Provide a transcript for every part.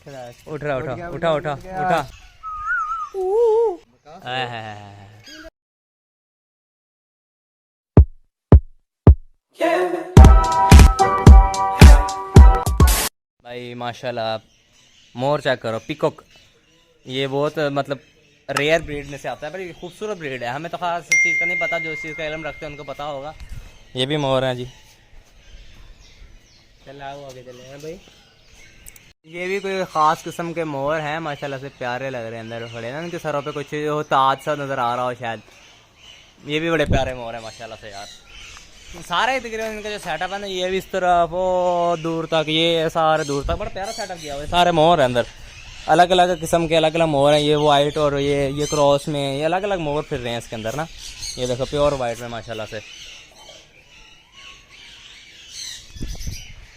उठ रहा उठा उठा उठा उठा। भाई माशाल्लाह मोर चेक करो, पिकॉक। ये बहुत मतलब रेयर ब्रीड में से आता है, पर ये खूबसूरत ब्रीड है। हमें तो खास चीज़ का नहीं पता, जो इस चीज़ का इल्म रखते हैं उनको पता होगा। ये भी मोर है जी। चल आओ आगे चले हैं भाई। ये भी कोई ख़ास किस्म के मोर हैं, माशाल्लाह से प्यारे लग रहे हैं। अंदर खड़े ना, उनके सरों पे कुछ हो ताज सा नज़र आ रहा हो शायद। ये भी बड़े प्यारे मोर हैं माशाल्लाह से यार। सारे तकरीबन इनका जो सेटअप है ना, ये भी इस तरफ वो दूर तक, ये सारे दूर तक बड़ा प्यारा सेटअप किया हुआ है। सारे मोर हैं अंदर, अलग अलग किस्म के अलग अलग मोर हैं। ये वाइट और ये क्रॉस में, ये अलग अलग मोर फिर रहे हैं इसके अंदर ना। ये देखो प्योर वाइट में माशाल्लाह से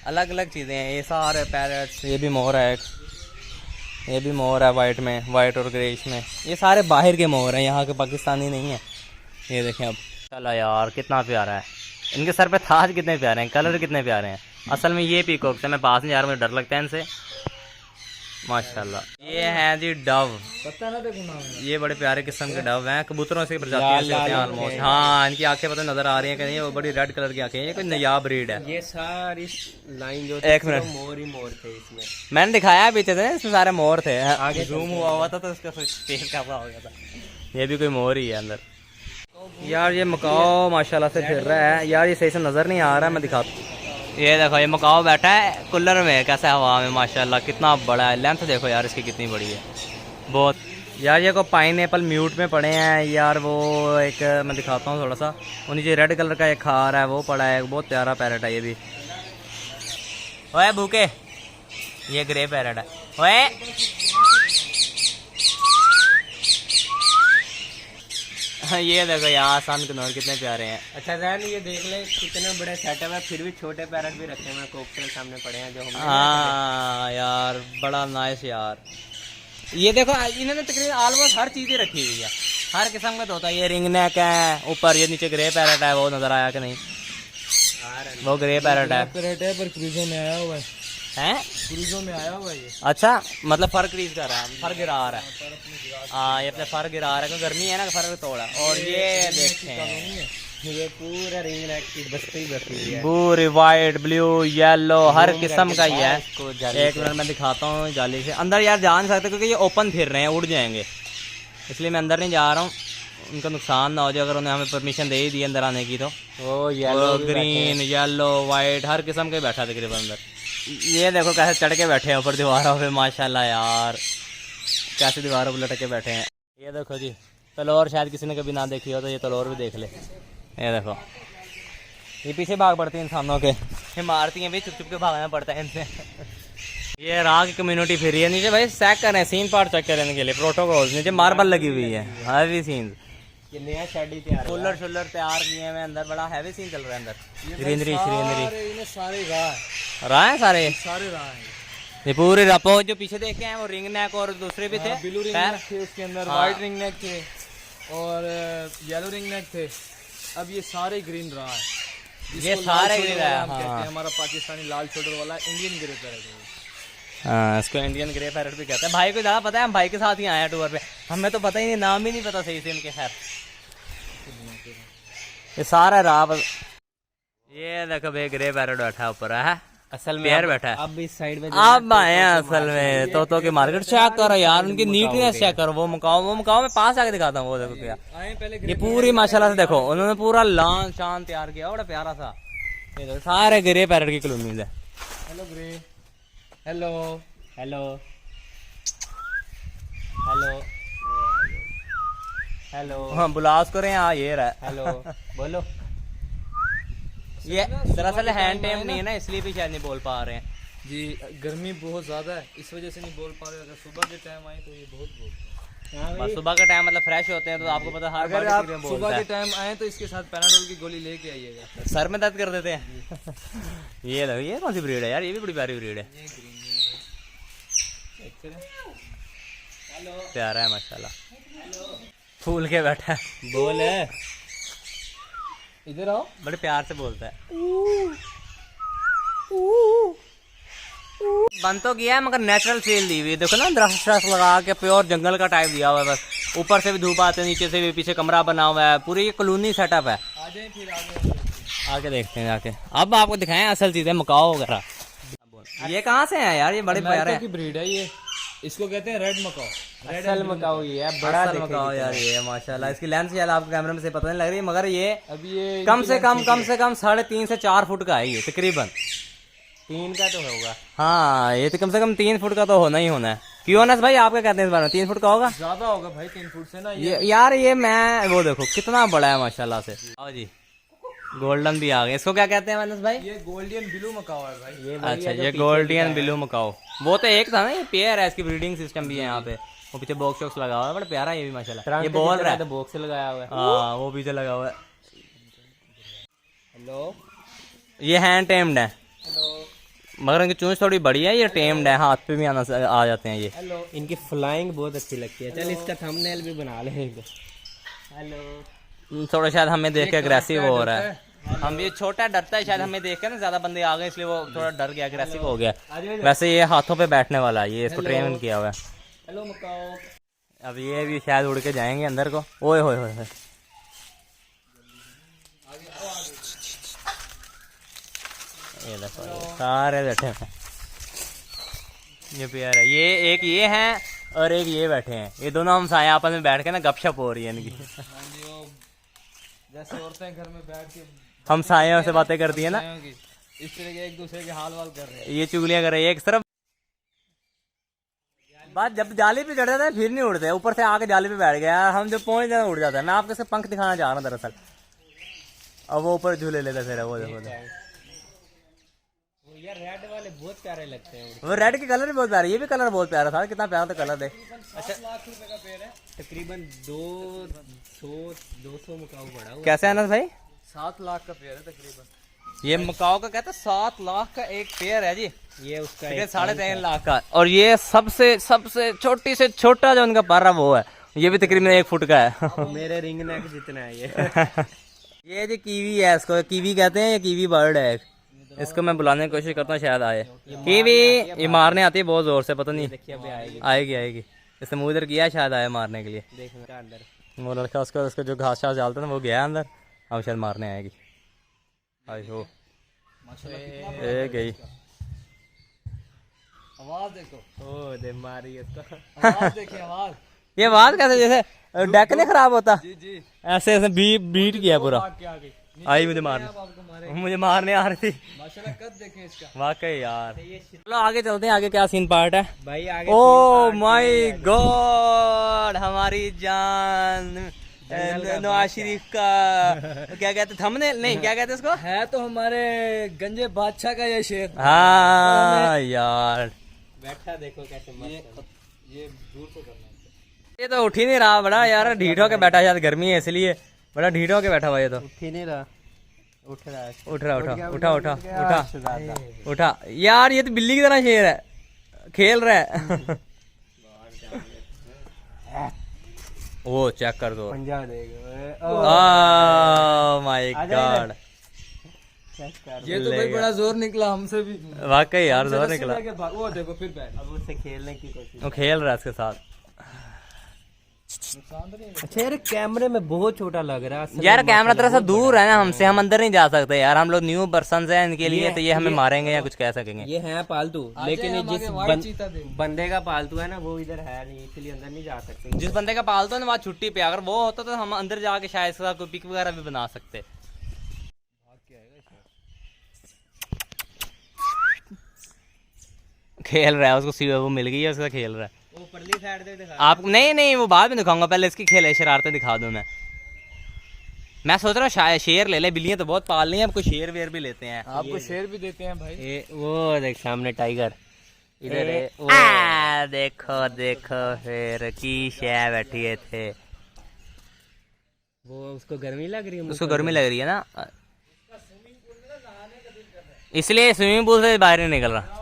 अलग अलग चीज़ें हैं। ये सारे पैरट्स, ये भी मोर है एक, ये भी मोर है वाइट में, वाइट और ग्रेइश में। ये सारे बाहर के मोर हैं, यहाँ के पाकिस्तानी नहीं है। ये देखें अब। चलो यार कितना प्यारा है, इनके सर पे ताज कितने प्यारे हैं, कलर कितने प्यारे हैं। असल में ये पीकॉक्स है, मैं पास नहीं जा रहा, मुझे डर लगता है इनसे माशाल्लाह। ये हैं जी डव, पता ना देखो नाम, ये बड़े प्यारे किस्म के डव हैं, कबूतरों से प्रजातियों से होते हैं ऑलमोस्ट। हाँ, इनकी आंखें पता नजर आ रही हैं कि नहीं, वो बड़ी रेड कलर की आंखें हैं। ये कोई नयाब ब्रीड है। ये सारी लाइन जो एक मिनट, मोर ही मोर थे इसमें। मैंने दिखाया पीछे से, इसमें सारे मोर थे। आगे जूम हुआ था तो इसका फेस कैसा हो गया था। ये भी कोई मोर ही है अंदर। यार ये मकाओ माशाल्लाह से फिर रहा है यार, ये सही से नज़र नहीं आ रहा है, मैं दिखाता हूँ। ये देखो ये मकाओ बैठा है कूलर में, कैसा हवा में माशाल्लाह, कितना बड़ा है। लेंथ देखो यार इसकी कितनी बड़ी है बहुत। यार ये को पाइनएप्पल म्यूट में पड़े हैं यार। वो एक मैं दिखाता हूँ थोड़ा सा, वो नीचे रेड कलर का एक खार है, वो पड़ा है, बहुत प्यारा पैरट है ये भी। ओए भूखे, ये ग्रे पैरट है। ओए ये देखो यार सन कनौर कितने प्यारे हैं। अच्छा जैन ये देख ले कितने बड़े सेटअप है, फिर भी छोटे पैरट भी रखे हैं कोकटेल सामने पड़े हैं जो हमने। हाँ यार बड़ा नाइस यार। ये देखो इन्होंने तकरीबन ऑलमोस्ट हर चीज़ ही रखी हुई है, हर किस्म का तोता। ये रिंग नेक है ऊपर, ये नीचे ग्रे पैरट है, वो नज़र आया कि नहीं, वो ग्रे पैरट है। पर क्रूजो में आया हुआ हैं, क्रूजो में आया हुआ ये। अच्छा मतलब फर क्रीज कर रहा है, फर गिरा रहा है। हाँ ये अपने फर गिरा रहा है, क्योंकि गर्मी है ना, फर तोड़ा। और ये देखें ये पूरा रिंग नेक की बस्ती बैठी हुई है, पूरी वाइट ब्लू येलो हर किस्म का ही है। एक मिनट में दिखाता हूँ जाली से। अंदर यार जा नहीं सकते क्योंकि ये ओपन फिर रहे हैं, उड़ जाएंगे, इसलिए मैं अंदर नहीं जा रहा हूँ, उनका नुकसान ना हो जाए। अगर उन्हें हमें परमिशन दे ही दी अंदर आने की तो। वो येलो ग्रीन येलो वाइट हर किस्म के बैठा तकरीबन अंदर। ये देखो कैसे चढ़ के बैठे हैं ऊपर दीवारों पे माशाल्लाह यार, कैसे दीवारों पर लटक के बैठे हैं। ये देखो जी तलोर, शायद किसी ने कभी ना देखी हो तो ये तलोर भी देख ले। ये देखो ये पीछे भाग पड़ती है इंसानों के, ये मारती हैं भी, चुप चुप के भागना पड़ता है इनसे। ये राह की कम्युनिटी फिर है नीचे भाई, चेक करें सीन पार्ट चेक करने के लिए, प्रोटोकॉल नीचे मार्बल लगी हुई है, हैवी सीन। ये नया शेड ही तैयार, कूलर शूलर तैयार किए हुए अंदर, बड़ा हैवी सीन चल रहा है अंदर। ग्रीनरी श्रीनरी सारे राह है, सारे राह है। ये पूरे रपो जो पीछे देखे हैं वो रिंग नेक और दूसरे भी थे, ब्लू रिंग नेक थे उसके अंदर, व्हाइट रिंग नेक थे और येलो रिंग नेक थे। अब ये सारे ग्रीन रहा है, ये सारे ग्रीन है। हाँ। हमारा पाकिस्तानी लाल शोल्डर वाला इंडियन ग्रे पैरट है। हाँ इसको इंडियन ग्रे पैरट भी कहते हैं। भाई को ज़्यादा पता है, हम भाई के साथ ही आए हैं टूर पे, हमें तो पता ही नहीं, नाम ही नहीं पता सही से इनके। खैर ये सारा राह। ये देखो भाई ग्रे पैरट बैठा ऊपर है, असल में यार बैठा है। अब इस साइड में अब आए हैं असल में तो की मार्केट चेक करो यार, उनकी नीटनेस चेक करो। वो मकाओ में पास आके दिखाता हूँ, वो देखो क्या ये पूरी माशाल्लाह से देखो, उन्होंने पूरा लान शान तैयार किया, बड़ा प्यारा सा। ये देखो सारे ग्रे पैरट की कॉलोनीज है। Hello grey, hello hello hello hello, हाँ बुलास करें। हाँ ये रहा, हेलो बोलो। ये दरअसल हैंड टेम नहीं है ना, इसलिए भी शायद नहीं बोल पा रहे हैं जी, गर्मी बहुत ज़्यादा है इस वजह से नहीं बोल पा रहे। अगर सुबह के टाइम आए तो ये बहुत बोलते हैं। सुबह का टाइम मतलब फ्रेश होते हैं, तो आपको पता हर अगर आप सुबह के टाइम आए तो इसके साथ पैनाडोल की गोली लेके आइएगा, सर में दर्द कर देते हैं। ये देखो ये कौन सी ब्रीड है यार, ये भी बड़ी प्यारी ब्रीड है, प्यारा है माशाल्लाह, फूल के बैठा है। बोल है, इधर आओ, बड़े प्यार से बोलता है। बन तो किया है मगर नेचुरल फील दी हुई है। देखो ना दरख्त शख्त लगा के प्योर जंगल का टाइप दिया हुआ है। बस ऊपर से भी धूप आते है, नीचे से भी, पीछे कमरा बना हुआ है, पूरी ये कॉलोनी सेटअप है। आ जाए फिर आगे देखते हैं जाके। अब आपको दिखाएं असल चीजें मकाओ वगैरह। ये कहाँ से है यार? ये बड़े प्यारे की ब्रीड है ये, इसको कहते हैं रेड मकाओ। असल मकाओ ये है, बड़ा मकाओ यार ये है माशाल्लाह। इसकी लेंथ शायद आपको कैमरे में से पता नहीं लग रही है, मगर ये अब ये कम से कम 3.5 से 4 फुट का है ये तकरीबन। 3 का तो होगा। हाँ ये तो कम से कम 3 फुट का तो होना ही होना है। क्यों अनस भाई आप क्या कहते हैं इस बारे में? 3 फुट का होगा? ज्यादा होगा भाई 3 फुट से ना ये यार ये मैं वो देखो कितना बड़ा है माशाल्लाह से। आओ जी, गोल्डन भी आ गए। इसको क्या कहते हैं अनस भाई? ये गोल्डन ब्लू मकाओ है भाई। ये अच्छा ये गोल्डन ब्लू मकाओ। वो तो एक था ना, ये पेयर है, इसकी ब्रीडिंग सिस्टम भी है यहाँ पे। वो पीछे बॉक्स वॉक्स लगा हुआ है, बड़ा प्यारा ये भी माशाल्लाह। ये बोल रहा है बॉक्स लगाया हुआ है। हाँ वो पीछे लगा हुआ है। हेलो, ये हैंड टेम्ड है मगर इनकी चूंच थोड़ी बड़ी है। ये टेम्ड है, हाथ पे भी आ जाते हैं ये। हेलो, इनकी फ्लाइंग बहुत अच्छी लगती है। चल इसका थंबनेल भी बना ले। हेलो, थोड़ा शायद हमें देख के अग्रेसिव हो रहा है। हम ये छोटा डरता है शायद हमें देख के ना, ज्यादा बंदे आ गए इसलिए वो थोड़ा डर गया, अग्रेसिव हो गया। वैसे ये हाथों पे बैठने वाला है, ये इसको ट्रेन किया हुआ है। Hello Macau. अब ये भी शायद उड़ के जाएंगे अंदर को। ओए होए होए, ये देखो ये सारे बैठे हैं। ये प्यार है। ये एक ये है और एक ये बैठे हैं। ये दोनों हम साया आपस में बैठ के ना गपशप हो रही है इनकी। जैसे औरतें घर में बैठ के हम सायों से बातें करती है ना, इस तरह के एक दूसरे के हाल वाल कर रहे हैं। ये चुगलियां कर रही है एक तरफ। बात जब जाली पे चढ़ जाता है फिर नहीं उड़ते, ऊपर से आके जाली पे बैठ गया। हम जब पहुंच जाते उड़ जाता है। मैं आपको इसके पंख दिखाना चाह रहा हूँ दरअसल। अब वो ऊपर झूले लेते फिर वो देखो। यार रेड वाले बहुत प्यारे लगते हैं। वो रेड के कलर भी बहुत प्यारे। ये भी कलर बहुत प्यारा था, कितना प्यारा था कलर देख। अच्छा, लाख रुपए का पेड़ है। तकरीबन 200 मकाऊ बड़ा हुआ। कैसे अनस भाई? 7 लाख का पेड़ है तकरीबन। ये मकाओ का कहते हैं 7 लाख का एक पेयर है जी। ये उसका 3.5 लाख का। और ये सबसे सबसे छोटी से छोटा जो उनका पर है वो है, ये भी तकरीबन 1 फुट का है। मेरे रिंग नेक जितना है ये। ये जो कीवी है, इसको कीवी कहते हैं। ये कीवी बर्ड है। इसको मैं बुलाने की कोशिश करता हूँ शायद आए। कीवी ये मारने आती है बहुत जोर से, पता नहीं आएगी आएगी। इसने मुंह इधर किया, शायद आया मारने के लिए। देखना अंदर वो लड़का उसको जो घास शास डालता है ना वो गया अंदर, अब शायद मारने आएगी। आई हो ए गई। आवाज देखो। ओ दे मारी इसको। आवाज देखिए आवाज। ये आवाज कैसे, जैसे डेक नहीं खराब होता जी जी, ऐसे ऐसे बीट किया पूरा। क्या आ गई? आई मुझे मारने आ रही थी। माशाल्लाह कद देखें इसका। वाकई यार। चलो आगे चलते हैं, आगे क्या सीन पार्ट है भाई आगे। ओ माय गॉड, हमारी जान नवाज शरीफ का क्या कहते, थंबनेल नहीं क्या कहते इसको, है तो हमारे गंजे बादशाह का ये शेर। हाँ यार बैठा देखो कैसे मस्त। ये दूर से करना। ये तो उठ ही नहीं रहा, बड़ा यार ढीठ होके बैठा, शायद गर्मी है इसलिए बड़ा ढीठ होके बैठा हुआ। ये तो उठ ही नहीं रहा। उठ रहा है। उठा यार। ये तो बिल्ली की तरह शेर है, खेल रहा है। वो चेक कर दो। पंजा देगा। माय गॉड, ये तो भाई बड़ा जोर निकला हमसे भी। वाकई यार जोर निकला। वो देखो फिर बैठ। अब उससे खेलने की कोशिश। वो खेल रहा है इसके साथ। अच्छा यार कैमरे में बहुत छोटा लग रहा है यार। कैमरा दरअसल दूर है ना हमसे, हम अंदर नहीं जा सकते यार। हम लोग न्यू पर्सन हैं इनके लिए, तो ये हमें मारेंगे या कुछ कह सकेंगे। ये है पालतू, लेकिन ये जिस बंदे का पालतू है ना वो इधर है नहीं, इसलिए अंदर नहीं जा सकते। जिस बंदे का पालतू है ना वहाँ छुट्टी पे, अगर वो होता तो हम अंदर जाके शायद इसका कोई पिक वगैरह भी बना सकते। खेल रहा है, उसको वो मिल गई है, उसका खेल रहा है। वो परली साइड से दिखा। आप नहीं वो बाद में दिखाऊंगा, पहले इसकी खेल शरारतें दिखा दूं मैं सोच रहा हूँ शायद शेर ले ले, बिल्लियां तो बहुत पाल ली हैं, आपको शेर वेर भी लेते हैं। आपको शेर भी देते हैं भाई। वो देख सामने टाइगर इधर देखो देखो फिर की शय बैठी थे। वो उसको गर्मी लग रही है। उसको गर्मी लग रही है ना, इसलिए स्विमिंग पूल से बाहर नहीं निकल रहा।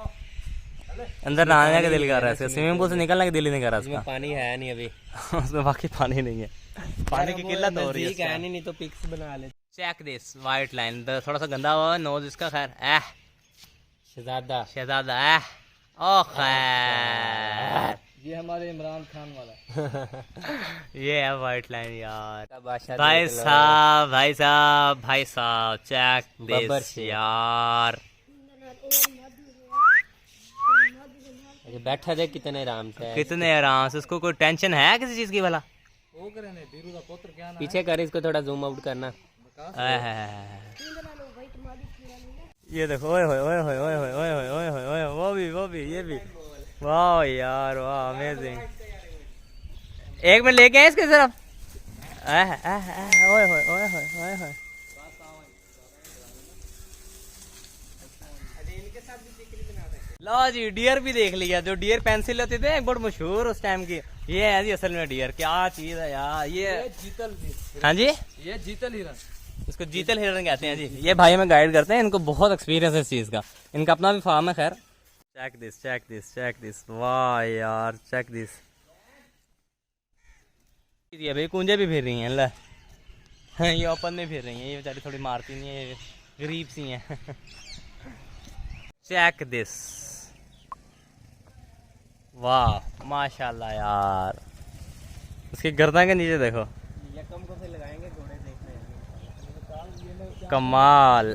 अंदर नहाने का दिल कर रहा है, स्विमिंग पूल से निकलने का दिल ही नहीं कर रहा उसका। पानी है नहीं अभी। उसमें बाकी पानी नहीं है, पानी की किल्लत हो रही है। नहीं तो पिक्स बना ले। चेक दिस वाइट लाइन, थोड़ा सा गंदा हुआ नोज इसका। खैर शहजादा ओ खैर ये हमारे इमरान खान वाला। ये है वाइट लाइन यार। बादशाह भाई देख लो। साहब भाई साहब भाई साहब चेक बब्बर दिस से। यार। अच्छा, बैठा देख कितने आराम से है। कितने आराम से, उसको कोई टेंशन है किसी चीज की भला? वो करे ने बीरू का पुत्र क्या ना पीछे कर, इसको थोड़ा जूम आउट करना। ये देखो, ओए होए ओए होए ओए होए ओए होए ओए होए ओए, वो भी ये भी, वाह यार वाह, अमेजिंग। एक मिनट लेके आए इसकी तरफ। ओए होए ओए होए ओए होए। लो जी, डियर भी देख लिया। जो डियर पेंसिल होती थे बहुत मशहूर उस टाइम की, ये है जी असल में डियर। क्या चीज है यार ये। जीतल हाँ जी, ये जीतल हिरन। इसको जीतल हिरन कहते हैं जी। ये भाई हमें गाइड करते हैं, इनको बहुत एक्सपीरियंस है इस चीज का। इनका अपना भी फार्म है खैर। Check this check this check this, वाह यार चेक दिस। ये भाई कुंजे भी फिर रही हैं ला। हाँ, ये ओपन में फिर रही हैं, ये बेचारी थोड़ी मारती नहीं है, ये गरीब सी हैं। चेक दिस, वाह माशाल्लाह यार। उसकी गर्दन के नीचे देखो, यकम को फिर लगाएंगे घोड़े देखने। कमाल।